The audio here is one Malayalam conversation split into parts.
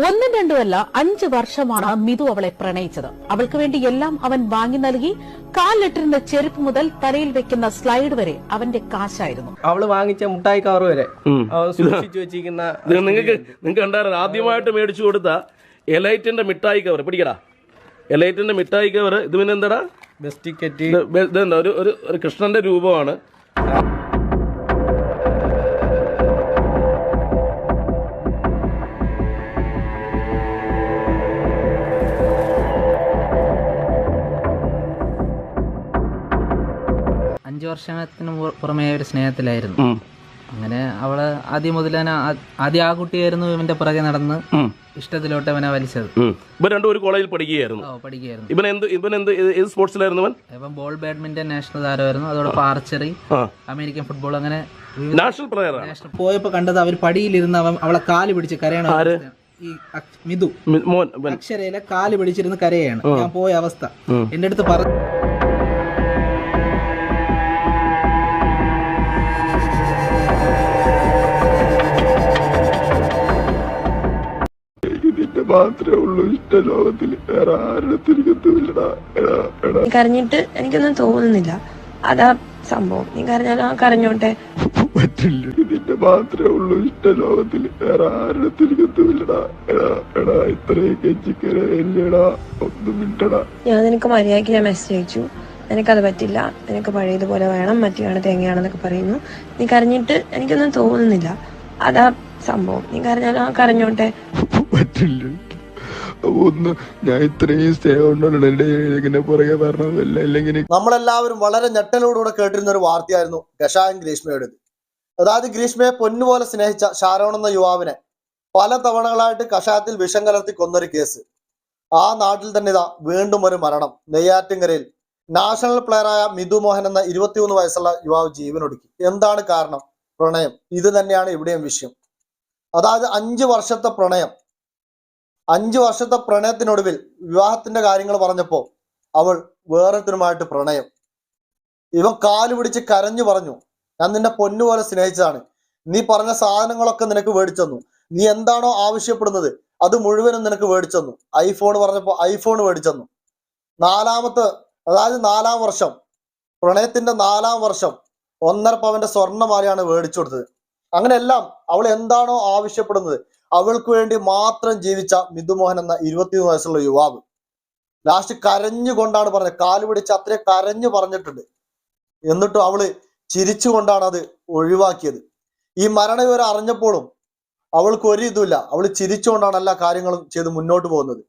ഒന്നും രണ്ടുമല്ല 5 വർഷമാണ് മിതു അവളെ പ്രണയിച്ചത്. അവൾക്ക് വേണ്ടി എല്ലാം അവൻ വാങ്ങി നൽകി. കാലിലിട്ടിരുന്ന ചെരുപ്പ് മുതൽ തലയിൽ വെക്കുന്ന സ്ലൈഡ് വരെ അവന്റെ കാശായിരുന്നു. അവള് വാങ്ങിച്ച മുട്ടായി കവർ വരെ സൂക്ഷിച്ചു വെച്ചിരിക്കുന്ന നിങ്ങൾക്ക് കണ്ടായിരുന്നു ആദ്യമായിട്ട് മേടിച്ചു കൊടുത്ത എലൈറ്റിന്റെ മിഠായി കവർ. പിടിക്കടാ, എലൈറ്റിന്റെ മിഠായി കവർ. ഇത് പിന്നെ എന്താടാ, ബസ് ടിക്കറ്റ്. ഇതെന്താ, ഒരു കൃഷ്ണന്റെ രൂപമാണ്. അഞ്ച് വർഷത്തിന് പുറമേ ഒരു സ്നേഹത്തിലായിരുന്നു. അങ്ങനെ അവള് ആദ്യം മുതൽ ആദ്യം ആ കുട്ടിയായിരുന്നു ഇവന്റെ പുറകെ നടന്ന് ഇഷ്ടത്തിലോട്ട് അവനെ വലിച്ചത്. ഇവൻ രണ്ടും ഒരു കോളേജിൽ പഠിക്കുകയായിരുന്നു. ഇവൻ ഏത് സ്പോർട്സിലായിരുന്നു? ഇവൻ ബോൾ, ബാഡ്മിന്റൺ നാഷണൽ താരമായിരുന്നു. അതോടൊപ്പം ആർച്ചറി, അമേരിക്കൻ ഫുട്ബോൾ, അങ്ങനെ നാഷണൽ പ്ലെയർ. പോയപ്പോ കണ്ടത് അവർ പടിയിലിരുന്ന് അവളെ കാല് പിടിച്ച് കരയണം. ഈ മിതു അക്ഷരയിലെ കാല് പിടിച്ചിരുന്ന് കരയാണ്. ഞാൻ പോയ അവസ്ഥ എന്റെ അടുത്ത് പറഞ്ഞു. മാത്രമേ ഉള്ളൂ ഇഷ്ട ലോകത്തിൽ, വേറെ ആരുടെ കരഞ്ഞിട്ട് എനിക്കൊന്നും തോന്നുന്നില്ല. അതാ സംഭവം. നീ കരഞ്ഞാലും കരഞ്ഞോട്ടെ, പറ്റില്ല. ഇതിന്റെ മാത്രമേ ഉള്ളൂ ഇഷ്ട ലോകത്തിൽ, വേറെ ആരുടെ തിരികത്തുമില്ലടാ. എടാ ഇത്രയും കെച്ചിക്കരയില്ലടാ, ഒന്നും മിണ്ടടാ. ഞാൻ നിനക്ക് മര്യാദയ്ക്ക് ഞാൻ മെസ്സേജ് അയച്ചു. നിനക്കത് പറ്റില്ല, നിനക്ക് പഴയതുപോലെ വേണം, മറ്റിയാണ് തേങ്ങയാണെന്നൊക്കെ പറയുന്നു. നീ കരഞ്ഞിട്ട് എനിക്കൊന്നും തോന്നുന്നില്ല. അതാ സംഭവം. നീ കരഞ്ഞാലും കരഞ്ഞോട്ടെ, പറ്റില്ല. ഒന്ന് ഞാൻ ഇത്രയും സ്നേഹം ഉണ്ടല്ലോ എന്റെ പുറകെ പറഞ്ഞതല്ല. അല്ലെങ്കിൽ നമ്മളെല്ലാവരും വളരെ ഞെട്ടലോടുകൂടെ കേട്ടിരുന്ന ഒരു വാർത്തയായിരുന്നു ഖഷായം ഗ്രീഷ്മയുടേത്. അതായത് ഗ്രീഷ്മയെ പൊന്നുപോലെ സ്നേഹിച്ച ഷാരോൺ എന്ന യുവാവിനെ പല തവണകളായിട്ട് കഷായത്തിൽ വിഷം കലർത്തി കൊന്നൊരു കേസ്. ആ നാട്ടിൽ തന്നെ ഇതാ വീണ്ടും ഒരു മരണം. നെയ്യാറ്റിൻകരയിൽ നാഷണൽ പ്ലെയറായ മിതു മോഹൻ എന്ന 23 വയസ്സുള്ള യുവാവ് ജീവനൊടുക്കി. എന്താണ് കാരണം? പ്രണയം. ഇത് തന്നെയാണ് ഇവിടെയും വിഷയം. അതായത് 5 വർഷത്തെ പ്രണയം. 5 വർഷത്തെ പ്രണയത്തിനൊടുവിൽ വിവാഹത്തിന്റെ കാര്യങ്ങൾ പറഞ്ഞപ്പോൾ അവൾ വേറൊരുത്തരുമായിട്ട് പ്രണയം. ഇവൻ കാല് പിടിച്ച് കരഞ്ഞു പറഞ്ഞു, ഞാൻ നിന്നെ പൊന്നുപോലെ സ്നേഹിച്ചതാണ്. നീ പറഞ്ഞ സാധനങ്ങളൊക്കെ നിനക്ക് മേടിച്ചെന്നു. നീ എന്താണോ ആവശ്യപ്പെടുന്നത് അത് മുഴുവനും നിനക്ക് മേടിച്ചെന്നു. ഐഫോൺ പറഞ്ഞപ്പോൾ ഐഫോൺ മേടിച്ചെന്നു. അതായത് 4-ാം വർഷം, പ്രണയത്തിന്റെ 4-ാം വർഷം 1.5 പവന്റെ സ്വർണ്ണമാലയാണ് മേടിച്ചു കൊടുത്തത്. അങ്ങനെയെല്ലാം അവൾ എന്താണോ ആവശ്യപ്പെടുന്നത് അവൾക്ക് വേണ്ടി മാത്രം ജീവിച്ച മിതു മോഹൻ എന്ന 23 വയസ്സുള്ള യുവാവ് ലാസ്റ്റ് കരഞ്ഞുകൊണ്ടാണ് പറഞ്ഞത്. കാല് പിടിച്ച് അത്രയും കരഞ്ഞു പറഞ്ഞിട്ടുണ്ട്. എന്നിട്ടും അവള് ചിരിച്ചുകൊണ്ടാണ് അത് ഒഴിവാക്കിയത്. ഈ മരണവിവരം അറിഞ്ഞപ്പോഴും അവൾക്ക് ഒരു ഇതുമില്ല. അവള് ചിരിച്ചുകൊണ്ടാണ് എല്ലാ കാര്യങ്ങളും ചെയ്ത് മുന്നോട്ട് പോകുന്നത്.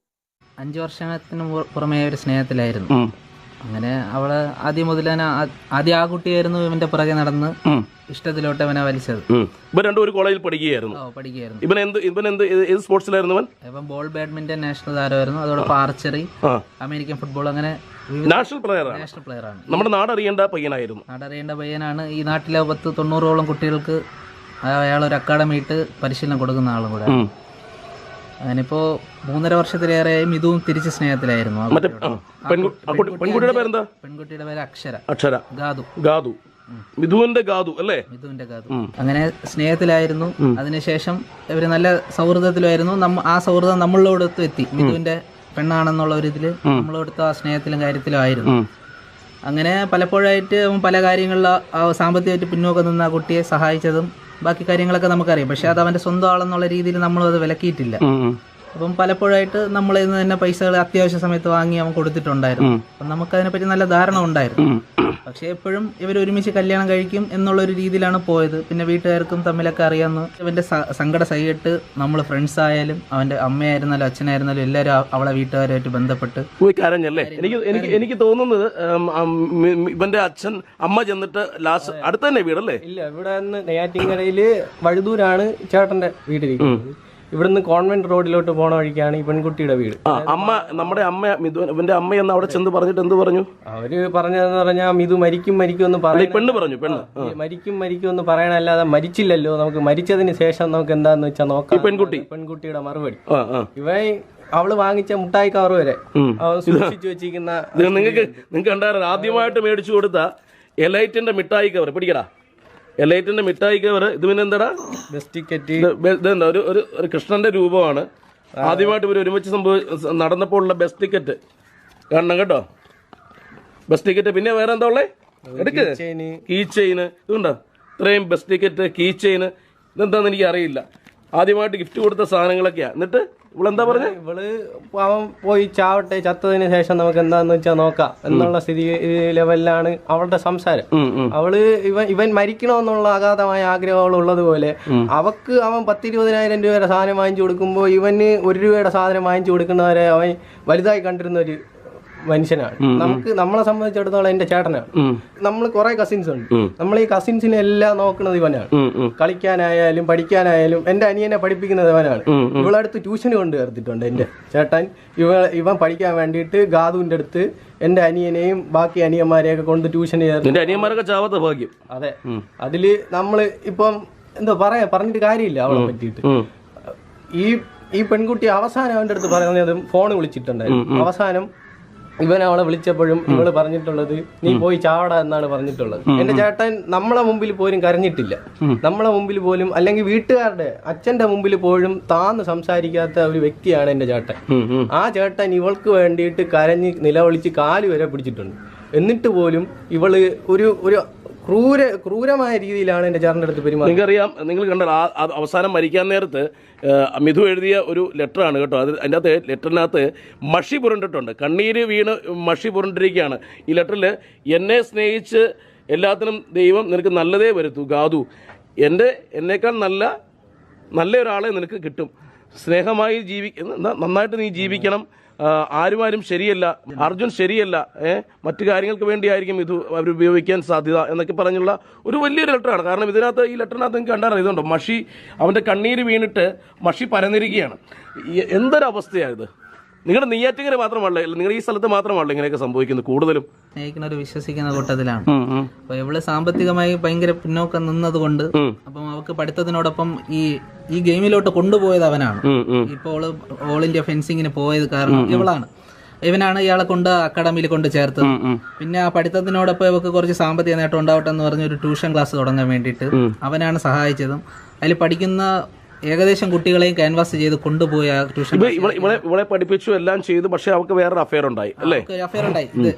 5 വർഷത്തിന് പുറമേ ഒരു സ്നേഹത്തിലായിരുന്നു. അങ്ങനെ അവള് ആദ്യം മുതൽ ആദ്യം ആ കുട്ടിയായിരുന്നു ഇവന്റെ പുറകെ നടന്ന് ഇഷ്ടത്തിലോട്ട് അവനെ വലിച്ചത്. ഇവൻ രണ്ടും ഒരു കോളേജിൽ പഠിക്കുകയായിരുന്നു. ഇവൻ ഏത് സ്പോർട്സിലായിരുന്നു? ഇവൻ ബോൾ, ബാഡ്മിന്റൺ നാഷണൽ താരമായിരുന്നു. അതോടൊപ്പം ആർച്ചറി, അമേരിക്കൻ ഫുട്ബോൾ, അങ്ങനെ നാഷണൽ പ്ലെയറാണ്. നമ്മുടെ നാടറിയേണ്ട പയ്യനാണ്. ഈ നാട്ടിലെ 90-ഓളം കുട്ടികൾക്ക് അയാളൊരു അക്കാഡമി ഇട്ട് പരിശീലനം കൊടുക്കുന്ന ആളും കൂടെ. അങ്ങനിപ്പോ 3.5 വർഷത്തിലേറെയായി മിതുവും തിരിച്ച് സ്നേഹത്തിലായിരുന്നു. പെൺകുട്ടിയുടെ പേരെന്താ? പെൺകുട്ടിയുടെ പേര് അക്ഷര. ഗാദു. മിഥുവിന്റെ ഗാദു അല്ലേ? മിഥുവിന്റെ ഗാദു. അങ്ങനെ സ്നേഹത്തിലായിരുന്നു. അതിനുശേഷം ഇവര് നല്ല സൗഹൃദത്തിലായിരുന്നു. ആ സൗഹൃദം നമ്മളോടൊത്ത് എത്തി. മിഥുവിന്റെ പെണ്ണാണെന്നുള്ള ഒരു ഇതില് നമ്മളോടൊത്ത് ആ സ്നേഹത്തിലും കാര്യത്തിലും ആയിരുന്നു. അങ്ങനെ പലപ്പോഴായിട്ട് പല കാര്യങ്ങളിലും സാമ്പത്തികമായിട്ട് പിന്നോക്കം നിന്ന് ആ കുട്ടിയെ സഹായിച്ചതും ബാക്കി കാര്യങ്ങളൊക്കെ നമുക്കറിയാം. പക്ഷെ അത് അവന്റെ സ്വന്തം ആളെന്നുള്ള രീതിയിൽ നമ്മളത് വിലക്കിയിട്ടില്ല. അപ്പം പലപ്പോഴായിട്ട് നമ്മളിൽ നിന്ന് തന്നെ പൈസകൾ അത്യാവശ്യ സമയത്ത് വാങ്ങി അവൻ കൊടുത്തിട്ടുണ്ടായിരുന്നു. അപ്പം നമുക്കതിനെപ്പറ്റി നല്ല ധാരണ ഉണ്ടായിരുന്നു. പക്ഷെ എപ്പോഴും ഇവർ ഒരുമിച്ച് കല്യാണം കഴിക്കും എന്നുള്ളൊരു രീതിയിലാണ് പോയത്. പിന്നെ വീട്ടുകാർക്കും തമ്മിലൊക്കെ അറിയാമെന്ന് ഇവന്റെ സങ്കട സഹിയിട്ട് നമ്മൾ ഫ്രണ്ട്സ് ആയാലും അവന്റെ അമ്മയായിരുന്നാലും അച്ഛനായിരുന്നാലും എല്ലാവരും അവളെ വീട്ടുകാരുമായിട്ട് ബന്ധപ്പെട്ട് കരഞ്ഞല്ലേ? എനിക്ക് തോന്നുന്നത് ഇവന്റെ അച്ഛൻ അമ്മ ചെന്നിട്ട് ലാസ്റ്റ് അടുത്ത് തന്നെ വീടല്ലേ? ഇല്ല, ഇവിടെ നിന്ന് നെയ്യാറ്റിൻകരയില് വഴുതൂരാണ് ചേട്ടന്റെ വീട്ടിലിരിക്കുന്നത്. ഇവിടുന്ന് കോൺവെന്റ് റോഡിലോട്ട് പോണ വഴിക്കാണ് ഈ പെൺകുട്ടിയുടെ വീട്. നമ്മുടെ അമ്മ ഇവന്റെ അമ്മയെന്ന് അവിടെ ചെന്ന് പറഞ്ഞിട്ട് എന്ത് പറഞ്ഞു? അവര് പറഞ്ഞതെന്ന് പറഞ്ഞാൽ മിതു മരിക്കും എന്ന് പറഞ്ഞു. മരിക്കും എന്ന് പറയണല്ലാതെ മരിച്ചില്ലല്ലോ, നമുക്ക് മരിച്ചതിന് ശേഷം നമുക്ക് എന്താന്ന് വെച്ചാൽ നോക്കാം. പെൺകുട്ടിയുടെ മറുപടി അവള് വാങ്ങിച്ച മുട്ടായി കവർ വരെ സൂക്ഷിച്ചു വെച്ചിരിക്കുന്ന. നിങ്ങൾക്ക് കണ്ടായിരുന്നു ആദ്യമായിട്ട് മേടിച്ചു കൊടുത്ത എലൈറ്റിന്റെ മിഠായി കവർ. പിടിക്കടാ, എലൈറ്റിന്റെ മിഠായി കവർ. ഇത് പിന്നെ എന്താടാ, ബസ് ടിക്കറ്റ്. ഇതെന്താ, ഒരു കൃഷ്ണന്റെ രൂപമാണ്. ആദ്യമായിട്ട് ഇവർ ഒരുമിച്ച് നടന്നപ്പോൾ ഉള്ള ബസ് ടിക്കറ്റ് കാണണം കേട്ടോ. ബസ് ടിക്കറ്റ് പിന്നെ വേറെ എന്താ ഉള്ളേ? എടുക്ക്. കീ ചെയിന് ഇതുണ്ടോ? ഇത്രയും ബസ് ടിക്കറ്റ്, കീ ചെയിന്, ഇതെന്താന്ന് എനിക്ക് അറിയില്ല. ആദ്യമായിട്ട് ഗിഫ്റ്റ് കൊടുത്ത സാധനങ്ങളൊക്കെയാ. എന്നിട്ട് ഇവളെന്താ പറഞ്ഞ? ഇവള് അവൻ പോയി ചാവട്ടെ, ചത്തതിന് ശേഷം നമുക്ക് എന്താന്ന് വെച്ചാൽ നോക്കാം എന്നുള്ള സ്ഥിതി ലെവലിലാണ് അവളുടെ സംസാരം. അവള് ഇവൻ മരിക്കണമെന്നുള്ള അഗാധമായ ആഗ്രഹം ഉള്ളതുപോലെ അവൻ 10-20,000 രൂപയുടെ സാധനം വാങ്ങിച്ചു കൊടുക്കുമ്പോൾ ഇവന് 1 രൂപയുടെ സാധനം വാങ്ങിച്ചു കൊടുക്കുന്നവരെ അവൻ വലുതായി കണ്ടിരുന്ന ഒരു മനുഷ്യനാണ്. നമ്മളെ സംബന്ധിച്ചിടത്തോളം എന്റെ ചേട്ടനാണ്. നമ്മൾ കുറെ കസിൻസ് ഉണ്ട്. നമ്മൾ ഈ കസിൻസിനെ എല്ലാം നോക്കുന്നത് ഇവനാണ്. കളിക്കാനായാലും പഠിക്കാനായാലും എന്റെ അനിയനെ പഠിപ്പിക്കുന്നത് ഇവനാണ്. ഇവളടുത്ത് ട്യൂഷന് കൊണ്ട് ചേർത്തിട്ടുണ്ട് എന്റെ ചേട്ടൻ. ഇവൻ പഠിക്കാൻ വേണ്ടിയിട്ട് ഗാദുവിന്റെ അടുത്ത് എന്റെ അനിയനെയും ബാക്കി അനിയന്മാരെയൊക്കെ കൊണ്ട് ട്യൂഷന് ചേർത്ത്. അനിയന്മാരൊക്കെ ചാവാത്ത ഭാഗ്യം. അതെ, അതില് നമ്മള് ഇപ്പം എന്തോ പറഞ്ഞിട്ട് കാര്യമില്ല അവളെ പറ്റിയിട്ട്. ഈ പെൺകുട്ടി അവസാനം അവന്റെ അടുത്ത് പറയുന്നതും ഫോൺ വിളിച്ചിട്ടുണ്ടായിരുന്നു. അവസാനം ഇവൻ അവളെ വിളിച്ചപ്പോഴും ഇവള് പറഞ്ഞിട്ടുള്ളത് നീ പോയി ചാവട എന്നാണ് പറഞ്ഞിട്ടുള്ളത്. എന്റെ ചേട്ടൻ നമ്മളെ മുമ്പിൽ പോലും കരഞ്ഞിട്ടില്ല. നമ്മളെ മുമ്പിൽ പോലും, അല്ലെങ്കിൽ വീട്ടുകാരുടെ അച്ഛന്റെ മുമ്പിൽ പോലും താന്ന് സംസാരിക്കാത്ത ഒരു വ്യക്തിയാണ് എന്റെ ചേട്ടൻ. ആ ചേട്ടൻ ഇവൾക്ക് വേണ്ടിയിട്ട് കരഞ്ഞ് നിലവിളിച്ച് കാല് വരെ പിടിച്ചിട്ടുണ്ട്. എന്നിട്ട് പോലും ഇവള് ഒരു ക്രൂരമായ രീതിയിലാണ് എന്റെ ചേട്ടൻ്റെ അടുത്ത് പെരുമാറുന്നത്. നിങ്ങൾക്കറിയാം, നിങ്ങൾ കണ്ടാൽ അവസാനം മരിക്കാൻ നേരത്ത് മിഥു എഴുതിയ ഒരു ലെറ്ററാണ് കേട്ടോ. അതിൻ്റെ അകത്ത് ലെറ്ററിനകത്ത് മഷി പുരണ്ടിട്ടുണ്ട്. കണ്ണീര് വീണ് മഷി പുരണ്ടിരിക്കുകയാണ്. ഈ ലെറ്ററിൽ എന്നെ സ്നേഹിച്ച് എല്ലാത്തിനും ദൈവം നിനക്ക് നല്ലതേ വരുത്തൂ ഗാദു. എന്നേക്കാൾ നല്ല ഒരാളെ നിനക്ക് കിട്ടും. സ്നേഹമായി നന്നായിട്ട് നീ ജീവിക്കണം. ആരും ശരിയല്ല, അർജുൻ ശരിയല്ല, മറ്റു കാര്യങ്ങൾക്ക് വേണ്ടിയായിരിക്കും ഇത് അവർ ഉപയോഗിക്കാൻ സാധ്യത എന്നൊക്കെ പറഞ്ഞുള്ള ഒരു വലിയൊരു ലെറ്ററാണ്. കാരണം ഈ ലെറ്ററിനകത്ത് നിങ്ങൾക്ക് കണ്ടാൽ ഇതുണ്ടോ, മഷി, അവൻ്റെ കണ്ണീര് വീണിട്ട് മഷി പരന്നിരിക്കുകയാണ്. എന്തൊരവസ്ഥയാണ് ഇത്? നിങ്ങളുടെ നെയ്യാറ്റിങ്കര മാത്രമല്ല, നിങ്ങളുടെ ഈ സ്ഥലത്ത് മാത്രമല്ല ഇങ്ങനെയൊക്കെ സംഭവിക്കുന്നത്. കൂടുതലും സ്നേഹിക്കുന്നവർ വിശ്വസിക്കുന്ന കൂട്ടത്തിലാണ്. അപ്പൊ ഇവള് സാമ്പത്തികമായി ഭയങ്കര പിന്നോക്കം നിന്നത് കൊണ്ട് അപ്പം അവൾക്ക് പഠിത്തത്തിനോടൊപ്പം ഈ ഗെയിമിലോട്ട് കൊണ്ടുപോയത് അവനാണ്. ഇപ്പോൾ ഓൾ ഇന്ത്യ ഫെൻസിങ്ങിന് പോയത് കാരണം ഇവനാണ് ഇയാളെ കൊണ്ട് അക്കാഡമിയിൽ കൊണ്ട് ചേർത്തത്. പിന്നെ ആ പഠിത്തത്തിനോടൊപ്പം ഇവർക്ക് കുറച്ച് സാമ്പത്തിക നേട്ടം ഉണ്ടാവട്ടെ എന്ന് പറഞ്ഞ ഒരു ട്യൂഷൻ ക്ലാസ് തുടങ്ങാൻ വേണ്ടിയിട്ട് അവനാണ് സഹായിച്ചതും. അതിൽ പഠിക്കുന്ന ഏകദേശം കുട്ടികളെയും ക്യാൻവാസ് ചെയ്ത് കൊണ്ടുപോയ ട്യൂഷൻ ഇവളെ പഠിപ്പിച്ചു എല്ലാം ചെയ്തു. പക്ഷെ അവൾക്ക് വേറൊരു അഫയർ ഉണ്ടായി അല്ലേ? അഫയർ ഉണ്ടായി.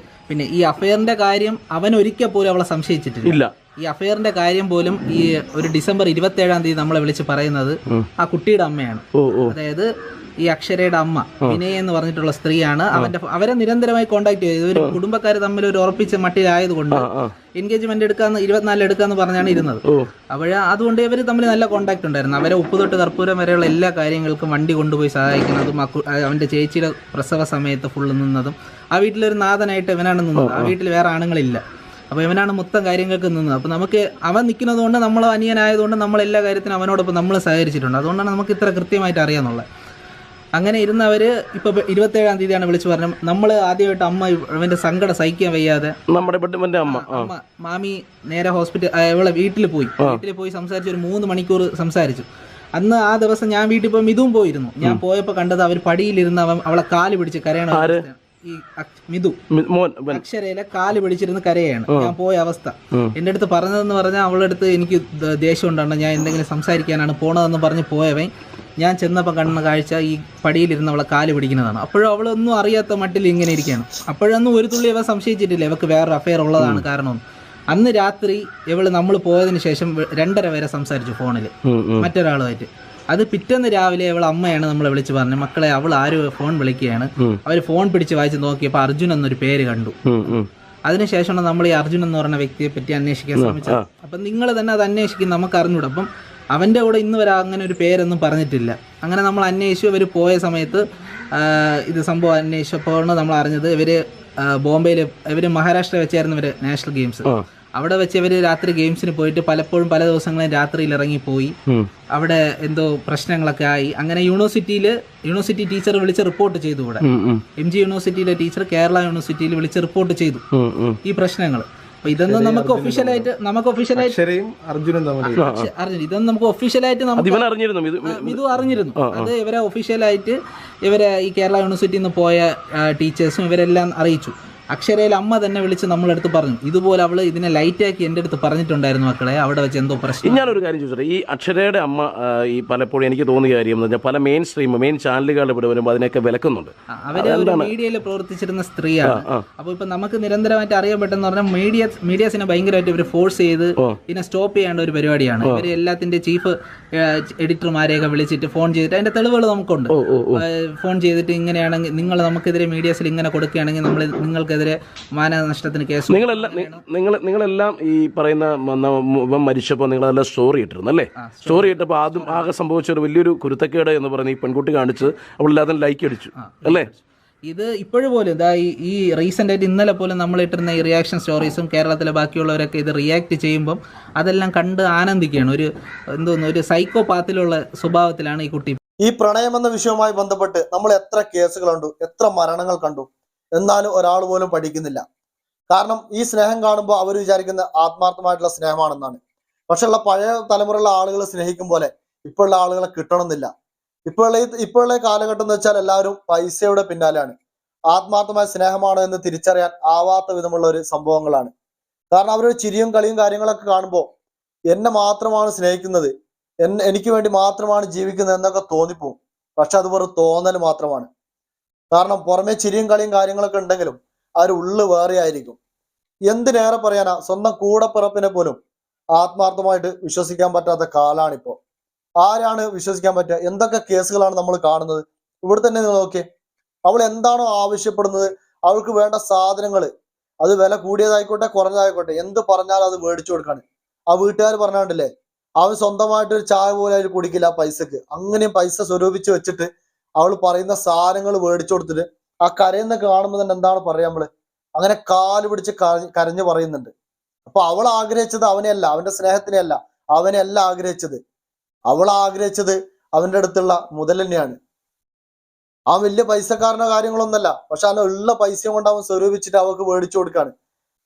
പിന്നെ ഈ അഫയറിന്റെ കാര്യം അവൻ ഒരിക്കൽ പോലും അവളെ സംശയിച്ചിട്ടില്ല. ഈ അഫയറിന്റെ കാര്യം പോലും ഈ ഒരു ഡിസംബർ 27-ാം തീയതി നമ്മളെ വിളിച്ച് പറയുന്നത് ആ കുട്ടിയുടെ അമ്മയാണ്. അതായത് ഈ അക്ഷരയുടെ അമ്മ വിനയ എന്ന് പറഞ്ഞിട്ടുള്ള സ്ത്രീയാണ് അവരെ നിരന്തരമായി കോണ്ടാക്ട് ചെയ്തത്. ഒരു കുടുംബക്കാർ തമ്മിൽ ഒരു ഉറപ്പിച്ച മട്ടിലായതുകൊണ്ട് എൻഗേജ്മെന്റ് 24 എടുക്കാന്ന് പറഞ്ഞാണ് ഇരുന്നത്. അതുകൊണ്ട് ഇവർ തമ്മിൽ നല്ല കോണ്ടാക്ട് ഉണ്ടായിരുന്നു. അവരെ ഉപ്പ് തൊട്ട് കർപ്പൂരം വരെയുള്ള എല്ലാ കാര്യങ്ങൾക്കും വണ്ടി കൊണ്ടുപോയി സഹായിക്കുന്നതും അവന്റെ ചേച്ചിയുടെ പ്രസവ സമയത്ത് ഫുള്ള് നിന്നതും ആ വീട്ടിലൊരു നാഥനായിട്ട് ഇവനാണ് നിന്നത്. ആ വീട്ടിൽ വേറെ ആണുങ്ങളില്ല. അപ്പോൾ ഇവനാണ് മൊത്തം കാര്യങ്ങൾക്ക് നിന്നത്. അപ്പോൾ നമുക്ക് അവൻ നിൽക്കുന്നത് കൊണ്ട് നമ്മൾ അനിയനായതുകൊണ്ട് നമ്മൾ എല്ലാ കാര്യത്തിനും അവനോടൊപ്പം നമ്മൾ സഹകരിച്ചിട്ടുണ്ട്. അതുകൊണ്ടാണ് നമുക്ക് ഇത്ര കൃത്യമായിട്ട് അറിയാമെന്നുള്ളത്. അങ്ങനെ ഇരുന്നവർ ഇപ്പോൾ 27-ാം തീയതിയാണ് വിളിച്ചു പറഞ്ഞത്. നമ്മൾ ആദ്യമായിട്ട് അമ്മ ഇവന്റെ സങ്കടം സഹിക്കാൻ വയ്യാതെ നമ്മുടെ അമ്മ മാമി നേരെ ഇവളെ വീട്ടിൽ പോയി സംസാരിച്ച് ഒരു 3 മണിക്കൂർ സംസാരിച്ചു. അന്ന് ആ ദിവസം ഞാൻ വീട്ടിൽ പോയി മിഥുവും പോയിരുന്നു. ഞാൻ പോയപ്പോൾ കണ്ടത് അവർ പടിയിലിരുന്ന് അവളെ കാല് പിടിച്ച് കരയണ. ഈ മിഥു അക്ഷരയിലെ കാല് പിടിച്ചിരുന്ന് കരയാണ്. ഞാൻ പോയ അവസ്ഥ എന്റെ അടുത്ത് പറഞ്ഞതെന്ന് പറഞ്ഞാൽ അവളുടെ അടുത്ത് എനിക്ക് ദേഷ്യം ഉണ്ടാണ്, ഞാൻ എന്തെങ്കിലും സംസാരിക്കാനാണ് പോണതെന്ന് പറഞ്ഞ് പോയവൻ ഞാൻ ചെന്നപ്പോൾ കാണുന്ന കാഴ്ച ഈ പടിയിലിരുന്ന് അവളെ കാല് പിടിക്കുന്നതാണ്. അപ്പോഴും അവളൊന്നും അറിയാത്ത മട്ടിൽ ഇങ്ങനെ ഇരിക്കുകയാണ്. അപ്പോഴൊന്നും ഒരു തുള്ളി അവ സംശയിച്ചിട്ടില്ല ഇവക്ക് വേറൊരു അഫയർ ഉള്ളതാണ് കാരണമെന്ന്. അന്ന് രാത്രി ഇവള് നമ്മൾ പോയതിന് ശേഷം 2:30 വരെ സംസാരിച്ചു ഫോണിൽ മറ്റൊരാളുമായിട്ട്. അത് പിറ്റേന്ന് രാവിലെ അവളെ അമ്മയാണ് നമ്മളെ വിളിച്ച് പറഞ്ഞത്, മക്കളെ അവൾ ആരും ഫോൺ വിളിക്കുകയാണ്. അവർ ഫോൺ പിടിച്ച് വായിച്ച് നോക്കിയപ്പോൾ അർജുൻ എന്നൊരു പേര് കണ്ടു. അതിനുശേഷമാണ് നമ്മൾ ഈ അർജുൻ എന്ന് പറഞ്ഞ വ്യക്തിയെ പറ്റി അന്വേഷിക്കാൻ ശ്രമിച്ചത്. അപ്പം നിങ്ങൾ തന്നെ അത് അന്വേഷിക്കും, നമുക്ക് അറിഞ്ഞൂടാ. അപ്പം അവൻ്റെ കൂടെ ഇന്ന് വരെ അങ്ങനെ ഒരു പേരൊന്നും പറഞ്ഞിട്ടില്ല. അങ്ങനെ നമ്മൾ അന്വേഷിച്ചു. ഇവർ പോയ സമയത്ത് ഇത് സംഭവം അന്വേഷിച്ചപ്പോഴാണ് നമ്മൾ അറിഞ്ഞത് ബോംബെയിൽ മഹാരാഷ്ട്ര വെച്ചായിരുന്നു ഇവർ നാഷണൽ ഗെയിംസ്. അവിടെ വെച്ച് ഇവർ രാത്രി ഗെയിംസിന് പോയിട്ട് പലപ്പോഴും പല ദിവസങ്ങളും രാത്രിയിൽ ഇറങ്ങിപ്പോയി. അവിടെ എന്തോ പ്രശ്നങ്ങളൊക്കെ ആയി. അങ്ങനെ യൂണിവേഴ്സിറ്റി ടീച്ചർ വിളിച്ച് റിപ്പോർട്ട് ചെയ്തു. ഇവിടെ MG യൂണിവേഴ്സിറ്റിയിലെ ടീച്ചർ കേരള യൂണിവേഴ്സിറ്റിയിൽ വിളിച്ച് റിപ്പോർട്ട് ചെയ്തു ഈ പ്രശ്നങ്ങൾ. അപ്പൊ ഇതൊന്നും നമുക്ക് ഒഫീഷ്യലായിട്ട് ഇതൊന്നും നമുക്ക് ഒഫീഷ്യലായിട്ട് മിഥു അറിഞ്ഞിരുന്നു. അത് ഇവരെ ഒഫീഷ്യലായിട്ട് ഈ കേരള യൂണിവേഴ്സിറ്റിയിൽ നിന്ന് പോയ ടീച്ചേഴ്സും ഇവരെല്ലാം അറിയിച്ചു. അക്ഷരയിൽ അമ്മ തന്നെ വിളിച്ച് നമ്മളെടുത്ത് പറഞ്ഞു, ഇതുപോലെ അവള് ഇതിനെ ലൈറ്റാക്കി എൻ്റെ അടുത്ത് പറഞ്ഞിട്ടുണ്ടായിരുന്നു മക്കളെ, അവിടെ വെച്ച് എന്തോ പ്രശ്നം. ഞാനൊരു കാര്യം ചോദിച്ചോട്ടെ, ഈ അക്ഷരയുടെ അമ്മ ഈ പലപ്പോഴും എനിക്ക് തോന്നിയ കാര്യം എന്ന് പറഞ്ഞാൽ പല മെയിൻ ചാനലുകളുടെ ഇവിടെ വരുമ്പോൾ അതിനൊക്കെ വിലക്കുന്നുണ്ട്. അവര് ഒരു മീഡിയയിൽ പ്രവർത്തിച്ചിരുന്ന സ്ത്രീയാണ്. അപ്പോൾ ഇപ്പൊ നമുക്ക് നിരന്തരമായിട്ട് അറിയാൻ പറ്റുന്ന പറഞ്ഞാൽ മീഡിയാസിനെ ഭയങ്കരമായിട്ട് ഇവർ ഫോഴ്സ് ചെയ്ത് ഇതിനെ സ്റ്റോപ്പ് ചെയ്യേണ്ട ഒരു പരിപാടിയാണ്. ഇവര് എല്ലാത്തിന്റെ ചീഫ് എഡിറ്റർമാരെയൊക്കെ വിളിച്ചിട്ട് ഫോൺ ചെയ്തിട്ട് അതിന്റെ തെളിവുകൾ നമുക്കുണ്ട്. ഫോൺ ചെയ്തിട്ട് ഇങ്ങനെയാണെങ്കിൽ നിങ്ങൾ നമുക്കെതിരെ മീഡിയാസിൽ ഇങ്ങനെ കൊടുക്കുകയാണെങ്കിൽ നമ്മൾ നിങ്ങൾക്കെതിരെ മാനനഷ്ടത്തിന് കേസ്. നിങ്ങളെല്ലാം ഈ പറയുന്ന മരിച്ചപ്പോൾ നിങ്ങളെല്ലാം സ്റ്റോറി ഇട്ടിരുന്നു അല്ലേ? സ്റ്റോറി ഇട്ടപ്പോൾ ആകെ സംഭവിച്ച ഒരു വലിയൊരു കുരുത്തക്കേട് എന്ന് പറഞ്ഞ് ഈ പെൺകുട്ടി കാണിച്ച് അവളെല്ലാതും ലൈക്ക് അടിച്ചു അല്ലേ? ഇത് ഇപ്പോഴും പോലും ഇതാ ഈ റീസെൻ്റ് ആയിട്ട് ഇന്നലെ പോലും നമ്മൾ ഇട്ടിരുന്ന ഈ റിയാക്ഷൻ സ്റ്റോറീസും കേരളത്തിലെ ബാക്കിയുള്ളവരൊക്കെ ഇത് റിയാക്ട് ചെയ്യുമ്പം അതെല്ലാം കണ്ട് ആനന്ദിക്കുകയാണ്. ഒരു സൈക്കോപാത്തിലുള്ള സ്വഭാവത്തിലാണ് ഈ കുട്ടി. ഈ പ്രണയം എന്ന വിഷയവുമായി ബന്ധപ്പെട്ട് നമ്മൾ എത്ര കേസുകൾ കണ്ടു, എത്ര മരണങ്ങൾ കണ്ടു, എന്നാലും ഒരാൾ പോലും പഠിക്കുന്നില്ല. കാരണം ഈ സ്നേഹം കാണുമ്പോൾ അവർ വിചാരിക്കുന്ന ആത്മാർത്ഥമായിട്ടുള്ള സ്നേഹമാണെന്നാണ്. പക്ഷെ ഉള്ള പഴയ തലമുറയിലുള്ള ആളുകൾ സ്നേഹിക്കും പോലെ ഇപ്പോഴുള്ള ആളുകളെ കിട്ടണമെന്നില്ല. ഇപ്പോഴുള്ള കാലഘട്ടം എന്ന് വെച്ചാൽ എല്ലാവരും പൈസയുടെ പിന്നാലെയാണ്. ആത്മാർത്ഥമായ സ്നേഹമാണ് എന്ന് തിരിച്ചറിയാൻ ആവാത്ത വിധമുള്ള ഒരു സംഭവങ്ങളാണ്. കാരണം അവരൊരു ചിരിയും കളിയും കാര്യങ്ങളൊക്കെ കാണുമ്പോൾ എന്നെ മാത്രമാണ് സ്നേഹിക്കുന്നത്, എനിക്ക് വേണ്ടി മാത്രമാണ് ജീവിക്കുന്നത് എന്നൊക്കെ തോന്നിപ്പോവും. പക്ഷെ അത് വെറും തോന്നൽ മാത്രമാണ്. കാരണം പുറമെ ചിരിയും കളിയും കാര്യങ്ങളൊക്കെ ഉണ്ടെങ്കിലും ആ ഒരു ഉള്ളു വേറെ ആയിരിക്കും. എന്തിനേറെ പറയാനാ, സ്വന്തം കൂടപ്പിറപ്പിനെ പോലും ആത്മാർത്ഥമായിട്ട് വിശ്വസിക്കാൻ പറ്റാത്ത കാലാണിപ്പോ. ആരാണ് വിശ്വസിക്കാൻ പറ്റുക? എന്തൊക്കെ കേസുകളാണ് നമ്മൾ കാണുന്നത്. ഇവിടെ തന്നെ നിങ്ങൾ നോക്കിയേ, അവൾ എന്താണോ ആവശ്യപ്പെടുന്നത്, അവൾക്ക് വേണ്ട സാധനങ്ങൾ, അത് വില കൂടിയതായിക്കോട്ടെ കുറഞ്ഞതായിക്കോട്ടെ, എന്ത് പറഞ്ഞാലും അത് മേടിച്ചു കൊടുക്കാണ്. ആ വീട്ടുകാർ പറഞ്ഞാണ്ടില്ലേ, അവൻ സ്വന്തമായിട്ട് ഒരു ചായ പോലും അതിൽ കുടിക്കില്ല പൈസക്ക്. അങ്ങനെയും പൈസ സ്വരൂപിച്ച് വെച്ചിട്ട് അവൾ പറയുന്ന സാധനങ്ങൾ മേടിച്ചു കൊടുത്തിട്ട് ആ കരയെന്ന് കാണുമ്പോൾ തന്നെ എന്താണ് പറയാ, നമ്മള് അങ്ങനെ കാല് പിടിച്ച് കരഞ്ഞു പറയുന്നുണ്ട്. അപ്പൊ അവൾ ആഗ്രഹിച്ചത് അവനെയല്ല, അവന്റെ സ്നേഹത്തിനെയല്ല, അവനെയല്ല ആഗ്രഹിച്ചത്. അവൾ ആഗ്രഹിച്ചത് അവന്റെ അടുത്തുള്ള മുതൽ തന്നെയാണ്. ആ വലിയ പൈസക്കാരനോ കാര്യങ്ങളൊന്നല്ല, പക്ഷെ അവൻ ഉള്ള പൈസ കൊണ്ട് അവൻ സ്വരൂപിച്ചിട്ട് അവൾക്ക് മേടിച്ചു കൊടുക്കാണ്.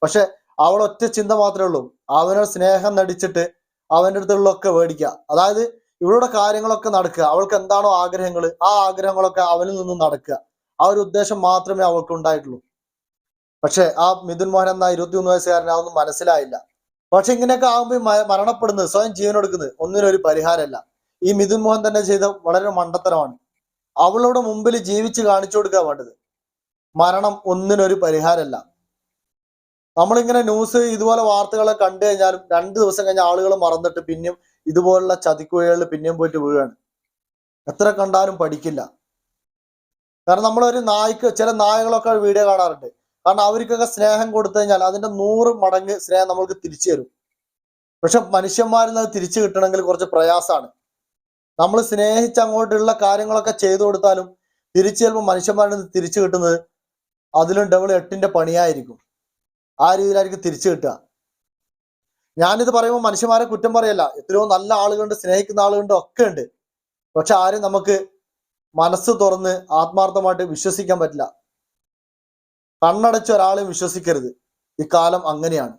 പക്ഷെ അവൾ ഒറ്റ ചിന്ത മാത്രമേ ഉള്ളൂ, അവനോട് സ്നേഹം നടിച്ചിട്ട് അവന്റെ അടുത്തുള്ളൊക്കെ മേടിക്കുക. അതായത് ഇവളുടെ കാര്യങ്ങളൊക്കെ നടക്കുക, അവൾക്ക് എന്താണോ ആഗ്രഹങ്ങൾ, ആ ആഗ്രഹങ്ങളൊക്കെ അവനിൽ നിന്നും നടക്കുക. ആ ഒരു ഉദ്ദേശം മാത്രമേ അവൾക്ക് ഉണ്ടായിട്ടുള്ളൂ. പക്ഷെ ആ മിഥുൻ മോഹൻ എന്ന 23 വയസ്സുകാരൻ അതൊന്നും മനസ്സിലായില്ല. പക്ഷെ ഇങ്ങനെയൊക്കെ ആകുമ്പോൾ മരണപ്പെടുന്നത്, സ്വയം ജീവനെടുക്കുന്നത് ഒന്നിനൊരു പരിഹാരമല്ല. ഈ മിഥുൻ മോഹൻ തന്നെ ചെയ്ത വളരെ മണ്ടത്തരമാണ്. അവളുടെ മുമ്പിൽ ജീവിച്ച് കാണിച്ചു കൊടുക്കുക വേണ്ടത്. മരണം ഒന്നിനൊരു പരിഹാരമല്ല. നമ്മളിങ്ങനെ ന്യൂസ് ഇതുപോലെ വാർത്തകളെ കണ്ടു കഴിഞ്ഞാലും 2 ദിവസം കഴിഞ്ഞ ആളുകൾ മറന്നിട്ട് പിന്നെയും ഇതുപോലുള്ള ചതിക്കുഴികളിൽ പിന്നെയും പോയിട്ട് വീഴാണ്. എത്ര കണ്ടാലും പഠിക്കില്ല. കാരണം നമ്മളൊരു ചില നായകളൊക്കെ വീഡിയോ കാണാറുണ്ട്. കാരണം അവർക്കൊക്കെ സ്നേഹം കൊടുത്തു കഴിഞ്ഞാൽ അതിന്റെ 100 മടങ്ങ് സ്നേഹം നമ്മൾക്ക് തിരിച്ചു തരും. പക്ഷെ മനുഷ്യന്മാരിൽ നിന്ന് തിരിച്ചു കിട്ടണമെങ്കിൽ കുറച്ച് പ്രയാസമാണ്. നമ്മൾ സ്നേഹിച്ച് അങ്ങോട്ടുള്ള കാര്യങ്ങളൊക്കെ ചെയ്തു കൊടുത്താലും തിരിച്ചു ചിലപ്പോൾ മനുഷ്യന്മാരിൽ നിന്ന് തിരിച്ചു കിട്ടുന്നത് അതിലും ഡബിൾ 8ന്റെ പണിയായിരിക്കും. ആ രീതിയിലായിരിക്കും തിരിച്ചു കിട്ടുക. ഞാനിത് പറയുമ്പോൾ മനുഷ്യന്മാരെ കുറ്റം പറയല്ല, എത്രയോ നല്ല ആളുകളുണ്ട്, സ്നേഹിക്കുന്ന ആളുകളുണ്ട്, ഒക്കെ ഉണ്ട്. പക്ഷെ ആരും നമുക്ക് മനസ്സ് തുറന്ന് ആത്മാർത്ഥമായിട്ട് വിശ്വസിക്കാൻ പറ്റില്ല. കണ്ണടച്ച് ഒരാളെയും വിശ്വസിക്കരുത്. ഈ കാലം അങ്ങനെയാണ്.